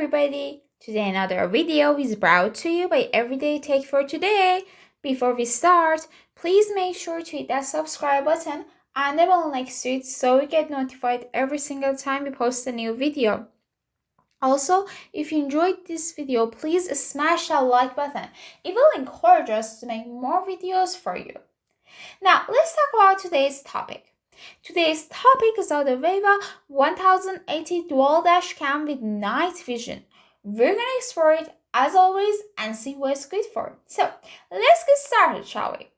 everybody! Today another video is brought to you by Everyday Tech for Today. Before we start, please make sure to hit that subscribe button and the bell next to it so you get notified every single time we post a new video. Also, if you enjoyed this video, please smash that like button. It will encourage us to make more videos for you. Now, let's talk about today's topic. Today's topic is about the Vava 1080 Dual Dash Cam with Night Vision. We're gonna explore it as always and see what it's good for. So, let's get started, shall we?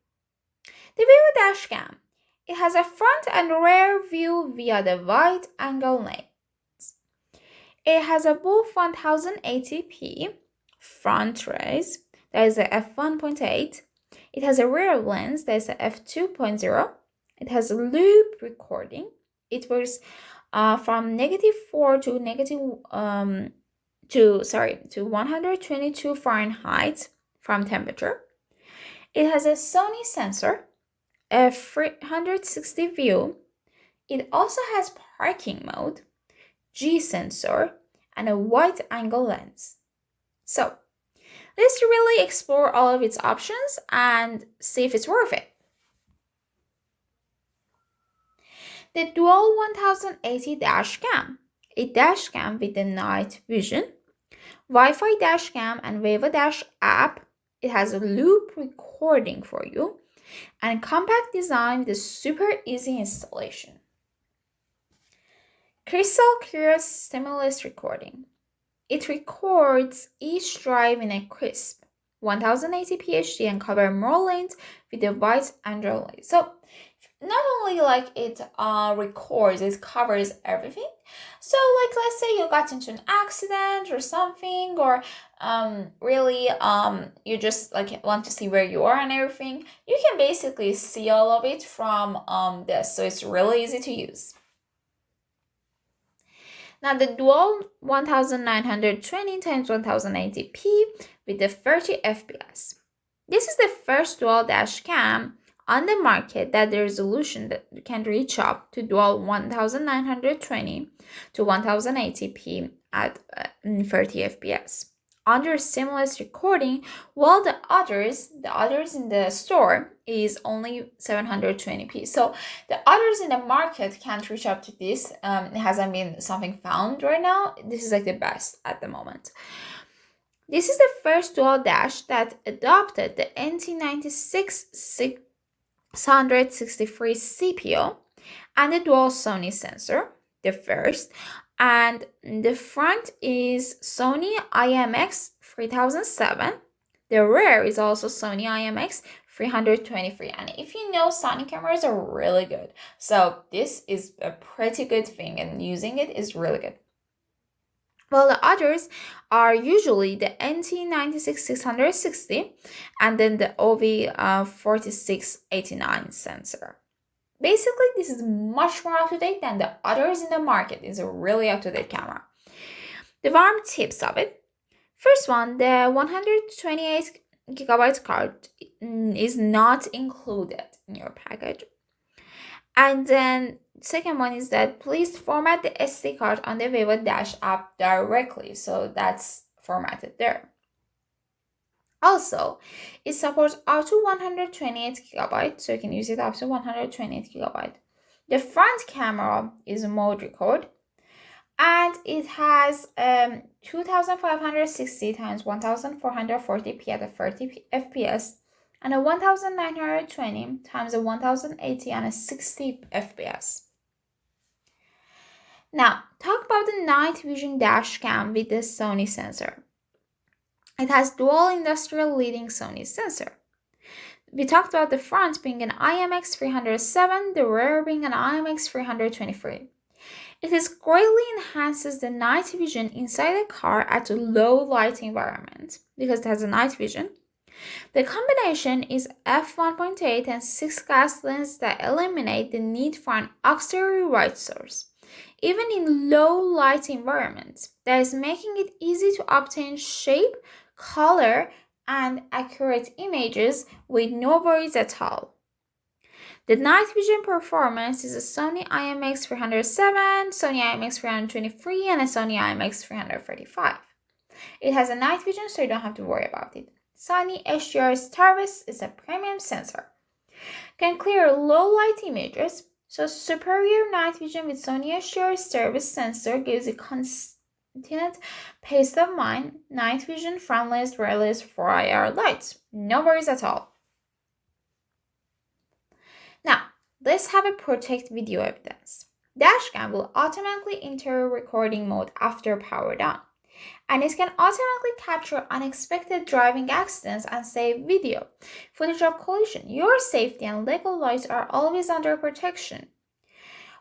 The Vava Dash Cam. It has a front and rear view via the wide angle lens. It has a both 1080p front raise, that is a f1.8. It has a rear lens, that is a f2.0. It has a loop recording. It works from -4 to 122 Fahrenheit from temperature. It has a Sony sensor, a 360 view. It also has parking mode, G sensor, and a wide angle lens. So let's really explore all of its options and see if it's worth it. The Dual 1080 dash cam, a dash cam with the night vision, Wi-Fi dash cam and Vava app. It has a loop recording for you and compact design with a super easy installation. Crystal clear stimulus recording. It records each drive in a crisp 1080p HD and cover more lanes with a wide angle lens. So not only it records, it covers everything. So let's say you got into an accident or something, or you just want to see where you are and everything, you can basically see all of it from this. So it's really easy to use. Now the Dual 1920 x 1080p with the 30 fps. This is the first dual dash cam on the market that the resolution that can reach up to Dual 1920 to 1080p at 30 fps. Under seamless recording, while the others in the store is only 720p. So the others in the market can't reach up to this. It hasn't been something found right now. This is the best at the moment. This is the first dual dash that adopted the NT9663 CPU and the dual Sony sensor, the first. And the front is Sony IMX 3007. The rear is also Sony IMX 323. And if you know, Sony cameras are really good. So this is a pretty good thing and using it is really good. Well, the others are usually the NT96660 and then the OV4689 sensor. Basically, this is much more up-to-date than the others in the market. It's a really up-to-date camera. The warm tips of it. First one, the 128GB card is not included in your package. And then second one is that please format the SD card on the Vava Dash app directly. So that's formatted there. Also, it supports up to 128GB, so you can use it up to 128GB. The front camera is mode record, and it has 2560 x 1440p at 30 fps, and a 1920 x 1080 and a 60 fps. Now, talk about the night vision dash cam with the Sony sensor. It has dual industrial leading Sony sensor. We talked about the front being an IMX 307, the rear being an IMX 323. It greatly enhances the night vision inside the car at a low light environment because it has a night vision. The combination is f1.8 and 6 gas lenses that eliminate the need for an auxiliary light source, even in low light environments. That is making it easy to obtain shape, color, and accurate images with no worries at all. The night vision performance is a Sony IMX 307, Sony IMX 323, and a Sony IMX 335. It has a night vision, so you don't have to worry about it. Sony HDR Starvis is a premium sensor. Can clear low light images, so superior night vision with Sony HDR Starvis sensor gives you constant peace of mind. Night vision from less wireless 4IR lights. No worries at all. Now, let's have a protect video evidence. Dashcam will automatically enter recording mode after powered on, and it can automatically capture unexpected driving accidents and save video footage of collision. Your safety and legal rights are always under protection.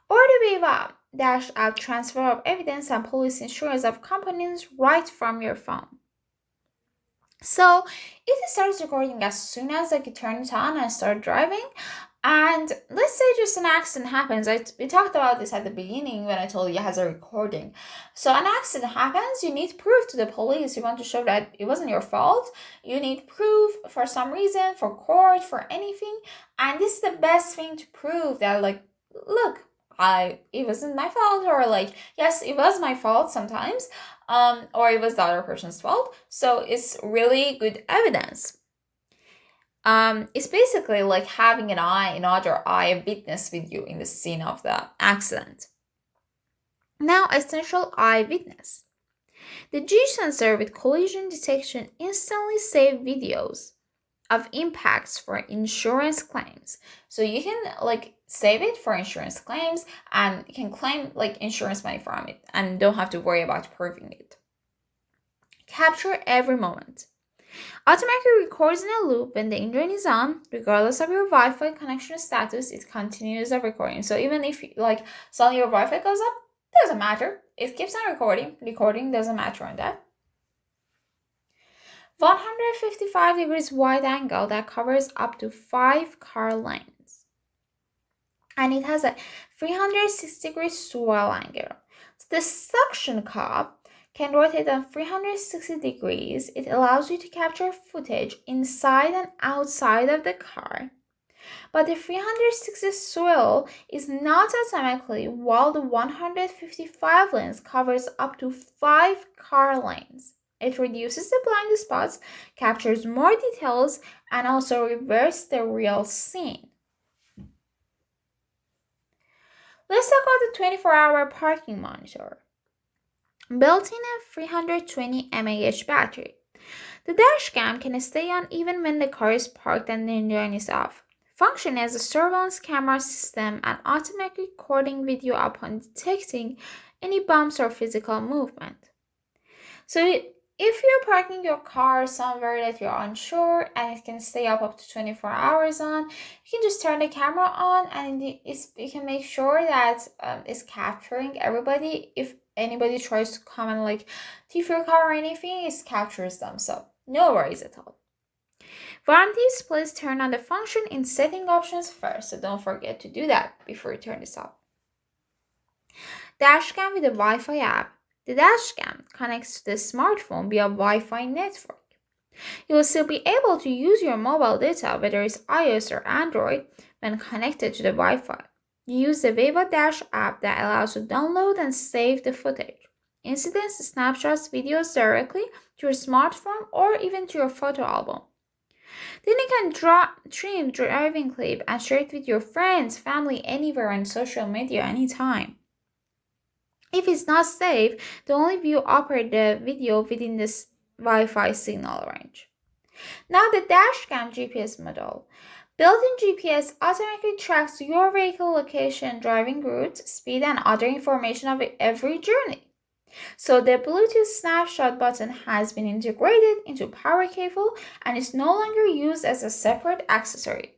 Or the Vava Dash app transfer of evidence and police insurance of components right from your phone. So it starts recording as soon as you turn it on and start driving. And let's say just an accident happens. We talked about this at the beginning when I told you it has a recording. So an accident happens, you need proof to the police. You want to show that it wasn't your fault. You need proof for some reason, for court, for anything. And this is the best thing to prove that, like, look, it wasn't my fault, or like, yes, it was my fault sometimes, or it was the other person's fault. So it's really good evidence. It's basically like having another eye witness with you in the scene of the accident. Now, essential eye witness. The G sensor with collision detection instantly saves videos of impacts for insurance claims. So you can like save it for insurance claims and you can claim like insurance money from it and don't have to worry about proving it. Capture every moment. Automatically records in a loop when the engine is on, regardless of your Wi-Fi connection status. It continues the recording. So even if like suddenly your Wi-Fi goes up, doesn't matter. It keeps on recording. Recording doesn't matter on that. 155 degrees wide angle that covers up to 5 car lanes. And it has a 360 degree swirl angle. So the suction cup can rotate on 360 degrees. It allows you to capture footage inside and outside of the car. But the 360 swirl is not automatically, while the 155 lens covers up to 5 car lanes. It reduces the blind spots, captures more details, and also reverses the real scene. Let's talk about the 24-hour parking monitor. Built in a 320 mAh battery, the dash cam can stay on even when the car is parked and the engine is off, functioning as a surveillance camera system and automatically recording video upon detecting any bumps or physical movement. So if you're parking your car somewhere that you're unsure and it can stay up to 24 hours on, you can just turn the camera on and you can make sure that it's capturing everybody. If anybody tries to come and like thief your car or anything, it captures them. So no worries at all. Warranties, please turn on the function in setting options first. So don't forget to do that before you turn this off. Dashcam with the Wi-Fi app. The dashcam connects to the smartphone via Wi-Fi network. You will still be able to use your mobile data, whether it's iOS or Android, when connected to the Wi-Fi. You use the Vava Dash app that allows you to download and save the footage, incidents, snapshots, videos directly to your smartphone or even to your photo album. Then you can trim driving clip and share it with your friends, family, anywhere on social media anytime. If it's not safe, the only view operate the video within this Wi-Fi signal range. Now the dashcam GPS module. Built-in GPS automatically tracks your vehicle location, driving route, speed, and other information of every journey. So the Bluetooth snapshot button has been integrated into power cable and is no longer used as a separate accessory.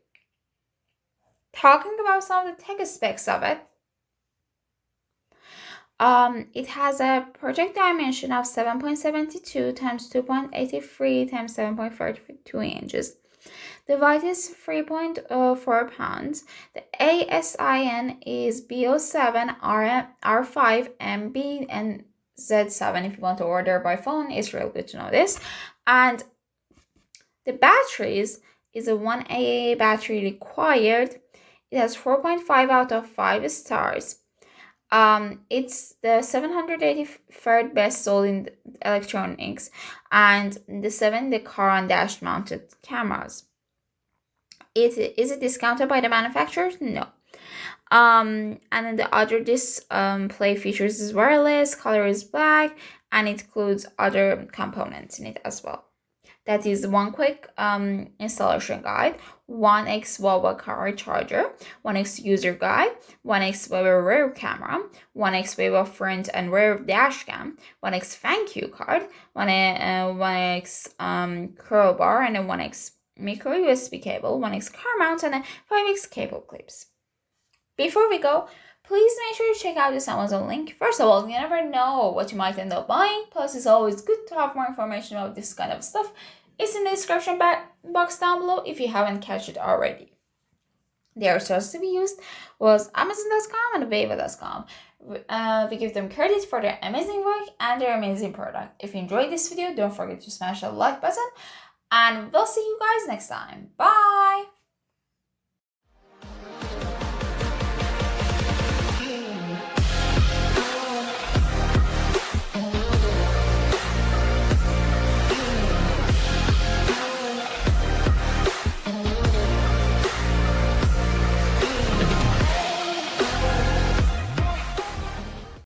Talking about some of the tech specs of it, it has a project dimension of 7.72 times 2.83 times 7.42 inches. The weight is 3.4 pounds. The ASIN is B07 R5 MB and Z7. If you want to order by phone, it's real good to know this. And the batteries is a 1 AA battery required. It has 4.5 out of 5 stars. It's the 783rd best sold in electronics, and the car and dash mounted cameras. Is it discounted by the manufacturers? No. And then the other display features is wireless, color is black, and it includes other components in it as well. That is one quick installation guide, 1x Vava car charger, 1x user guide, 1x Vava rear camera, 1x Vava front and rear dash cam, 1x thank you card, 1x crowbar, and a 1x micro USB cable, 1x car mount, and a 5x cable clips. Before we go, please make sure to check out this Amazon link. First of all, you never know what you might end up buying. Plus, it's always good to have more information about this kind of stuff. It's in the description box down below if you haven't catched it already. Their source to be used was Amazon.com and Vava.com. We give them credit for their amazing work and their amazing product. If you enjoyed this video, don't forget to smash the like button. And we'll see you guys next time. Bye!